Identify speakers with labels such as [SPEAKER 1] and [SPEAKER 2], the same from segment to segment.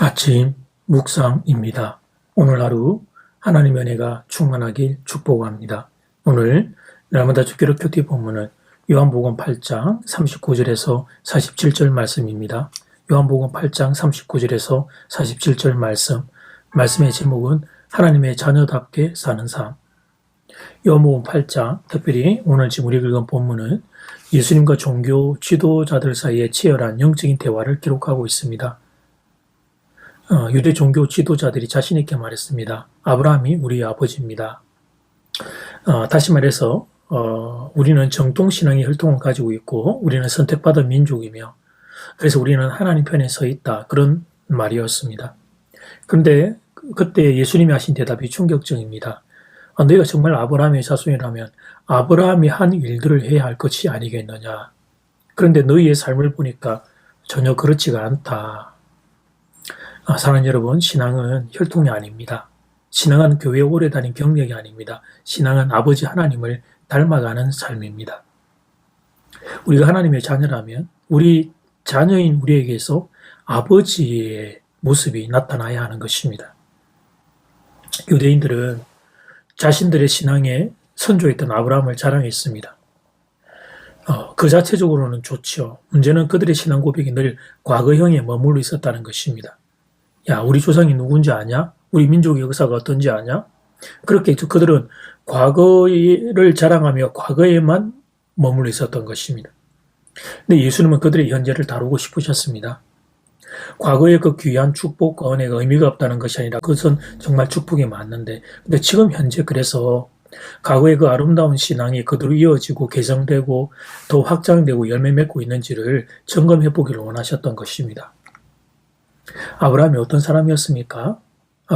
[SPEAKER 1] 아침 묵상입니다. 오늘 하루 하나님의 은혜가 충만하길 축복합니다. 오늘 날마다 주기로 큐티 본문은 요한복음 8장 39절에서 47절 말씀입니다. 요한복음 8장 39절에서 47절 말씀의 제목은 하나님의 자녀답게 사는 삶. 요한복음 8장, 특별히 오늘 지금 우리가 읽은 본문은 예수님과 종교 지도자들 사이에 치열한 영적인 대화를 기록하고 있습니다. 유대 종교 지도자들이 자신 있게 말했습니다. 아브라함이 우리 아버지입니다. 다시 말해서 우리는 정통신앙의 혈통을 가지고 있고 우리는 선택받은 민족이며 그래서 우리는 하나님 편에 서 있다. 그런 말이었습니다. 그런데 그때 예수님이 하신 대답이 충격적입니다. 너희가 정말 아브라함의 자손이라면 아브라함이 한 일들을 해야 할 것이 아니겠느냐. 그런데 너희의 삶을 보니까 전혀 그렇지가 않다. 사랑하는 여러분, 신앙은 혈통이 아닙니다. 신앙은 교회에 오래 다닌 경력이 아닙니다. 신앙은 아버지 하나님을 닮아가는 삶입니다. 우리가 하나님의 자녀라면 우리 자녀인 우리에게서 아버지의 모습이 나타나야 하는 것입니다. 유대인들은 자신들의 신앙에 선조했던 아브라함을 자랑했습니다. 그 자체적으로는 좋죠. 문제는 그들의 신앙 고백이 늘 과거형에 머물러 있었다는 것입니다. 야, 우리 조상이 누군지 아냐? 우리 민족의 역사가 어떤지 아냐? 그렇게 그들은 과거를 자랑하며 과거에만 머물러 있었던 것입니다. 근데 예수님은 그들의 현재를 다루고 싶으셨습니다. 과거의 그 귀한 축복과 은혜가 의미가 없다는 것이 아니라 그것은 정말 축복이 맞는데, 근데 지금 현재 그래서 과거의 그 아름다운 신앙이 그대로 이어지고 개성되고 더 확장되고 열매 맺고 있는지를 점검해 보기를 원하셨던 것입니다. 아브라함이 어떤 사람이었습니까?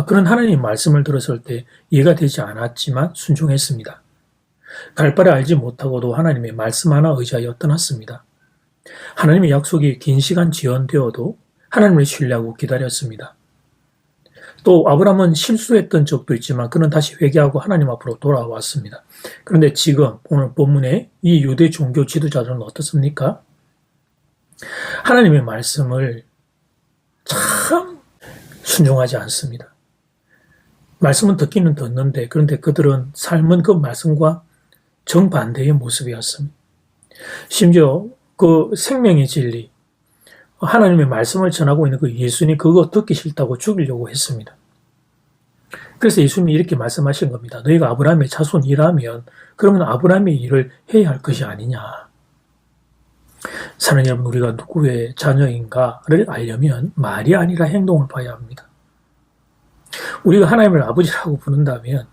[SPEAKER 1] 그런 하나님 말씀을 들었을 때 이해가 되지 않았지만 순종했습니다. 갈 바를 알지 못하고도 하나님의 말씀 하나 의지하여 떠났습니다. 하나님의 약속이 긴 시간 지연되어도 하나님을 신뢰하고 기다렸습니다. 또 아브라함은 실수했던 적도 있지만 그는 다시 회개하고 하나님 앞으로 돌아왔습니다. 그런데 지금 오늘 본문에 이 유대 종교 지도자들은 어떻습니까? 하나님의 말씀을 참 순종하지 않습니다. 말씀은 듣기는 듣는데 그런데 그들은 삶은 그 말씀과 정반대의 모습이었습니다. 심지어 그 생명의 진리, 하나님의 말씀을 전하고 있는 그 예수님 그거 듣기 싫다고 죽이려고 했습니다. 그래서 예수님이 이렇게 말씀하신 겁니다. 너희가 아브라함의 자손이라면 그러면 아브라함의 일을 해야 할 것이 아니냐. 사랑하는 여러분, 우리가 누구의 자녀인가를 알려면 말이 아니라 행동을 봐야 합니다. 우리가 하나님을 아버지라고 부른다면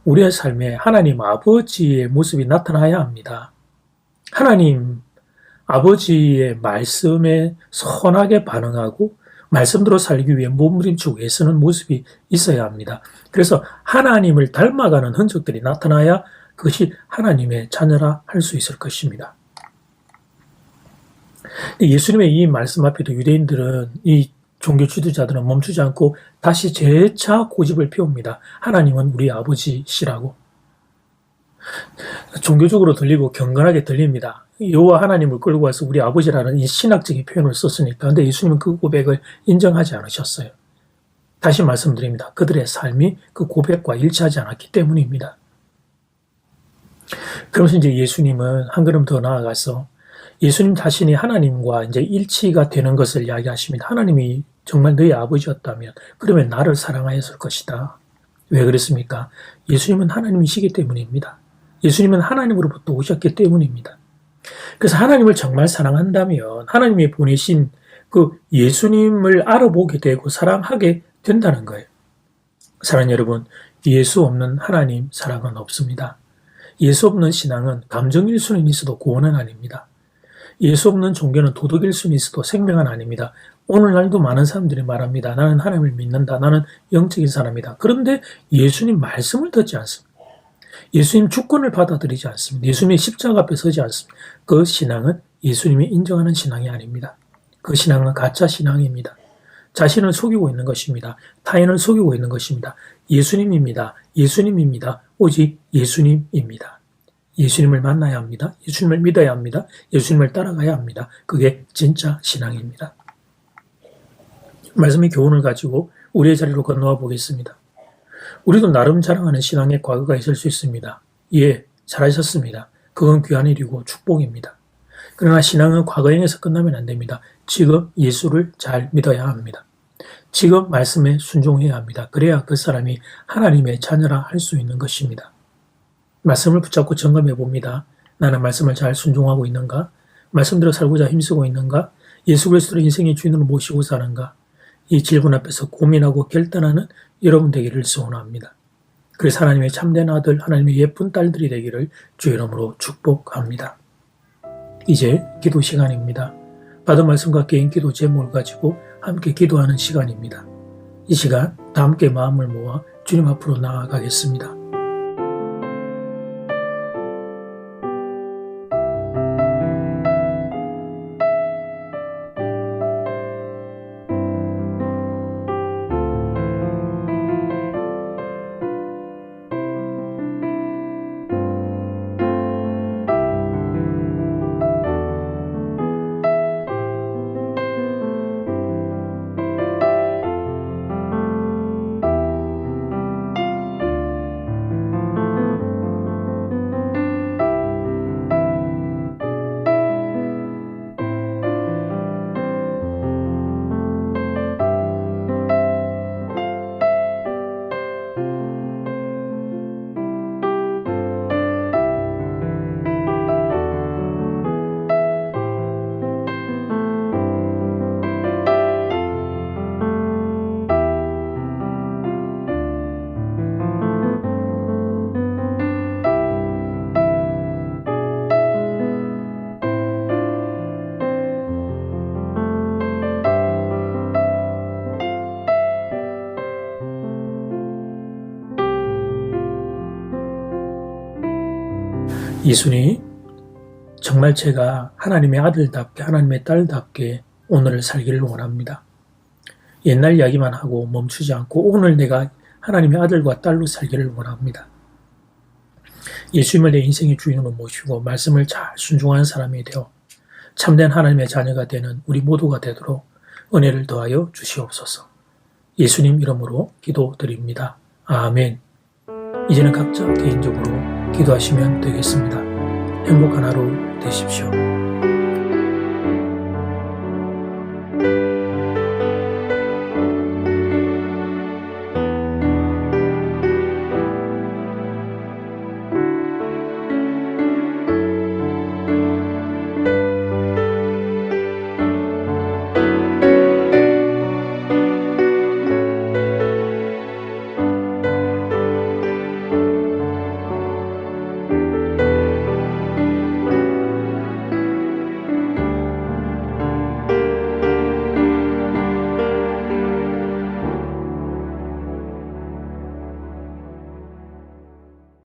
[SPEAKER 1] 우리의 삶에 하나님 아버지의 모습이 나타나야 합니다. 하나님 아버지의 말씀에 선하게 반응하고 말씀대로 살기 위해 몸부림치고 애쓰는 모습이 있어야 합니다. 그래서 하나님을 닮아가는 흔적들이 나타나야 그것이 하나님의 자녀라 할 수 있을 것입니다. 예수님의 이 말씀 앞에도 유대인들은 이 종교 지도자들은 멈추지 않고 다시 재차 고집을 피웁니다. 하나님은 우리 아버지시라고. 종교적으로 들리고 경건하게 들립니다. 여호와 하나님을 끌고 와서 우리 아버지라는 이 신학적인 표현을 썼으니까. 근데 예수님은 그 고백을 인정하지 않으셨어요. 다시 말씀드립니다. 그들의 삶이 그 고백과 일치하지 않았기 때문입니다. 그러면서 이제 예수님은 한 걸음 더 나아가서 예수님 자신이 하나님과 이제 일치가 되는 것을 이야기하십니다. 하나님이 정말 너희 아버지였다면 그러면 나를 사랑하였을 것이다. 왜 그랬습니까? 예수님은 하나님이시기 때문입니다. 예수님은 하나님으로부터 오셨기 때문입니다. 그래서 하나님을 정말 사랑한다면 하나님이 보내신 그 예수님을 알아보게 되고 사랑하게 된다는 거예요. 사랑하는 여러분, 예수 없는 하나님 사랑은 없습니다. 예수 없는 신앙은 감정일 수는 있어도 구원은 아닙니다. 예수 없는 종교는 도덕일 수는 있어도 생명은 아닙니다. 오늘날도 많은 사람들이 말합니다. 나는 하나님을 믿는다. 나는 영적인 사람이다. 그런데 예수님 말씀을 듣지 않습니다. 예수님 주권을 받아들이지 않습니다. 예수님의 십자가 앞에 서지 않습니다. 그 신앙은 예수님이 인정하는 신앙이 아닙니다. 그 신앙은 가짜 신앙입니다. 자신을 속이고 있는 것입니다. 타인을 속이고 있는 것입니다. 예수님입니다. 예수님입니다. 오직 예수님입니다. 예수님을 만나야 합니다. 예수님을 믿어야 합니다. 예수님을 따라가야 합니다. 그게 진짜 신앙입니다. 말씀의 교훈을 가지고 우리의 자리로 건너와 보겠습니다. 우리도 나름 자랑하는 신앙의 과거가 있을 수 있습니다. 예, 잘하셨습니다. 그건 귀한 일이고 축복입니다. 그러나 신앙은 과거형에서 끝나면 안 됩니다. 지금 예수를 잘 믿어야 합니다. 지금 말씀에 순종해야 합니다. 그래야 그 사람이 하나님의 자녀라 할 수 있는 것입니다. 말씀을 붙잡고 점검해 봅니다. 나는 말씀을 잘 순종하고 있는가? 말씀대로 살고자 힘쓰고 있는가? 예수 그리스도를 인생의 주인으로 모시고 사는가? 이 질문 앞에서 고민하고 결단하는 여러분 되기를 소원합니다. 그래서 하나님의 참된 아들, 하나님의 예쁜 딸들이 되기를 주의 이름으로 축복합니다. 이제 기도 시간입니다. 받은 말씀과 개인 기도 제목을 가지고 함께 기도하는 시간입니다. 이 시간 다 함께 마음을 모아 주님 앞으로 나아가겠습니다. 이순이 정말 제가 하나님의 아들답게 하나님의 딸답게 오늘을 살기를 원합니다. 옛날 이야기만 하고 멈추지 않고 오늘 내가 하나님의 아들과 딸로 살기를 원합니다. 예수님을 내 인생의 주인으로 모시고 말씀을 잘 순종하는 사람이 되어 참된 하나님의 자녀가 되는 우리 모두가 되도록 은혜를 더하여 주시옵소서. 예수님 이름으로 기도드립니다. 아멘. 이제는 각자 개인적으로 기도하시면 되겠습니다. 행복한 하루 되십시오.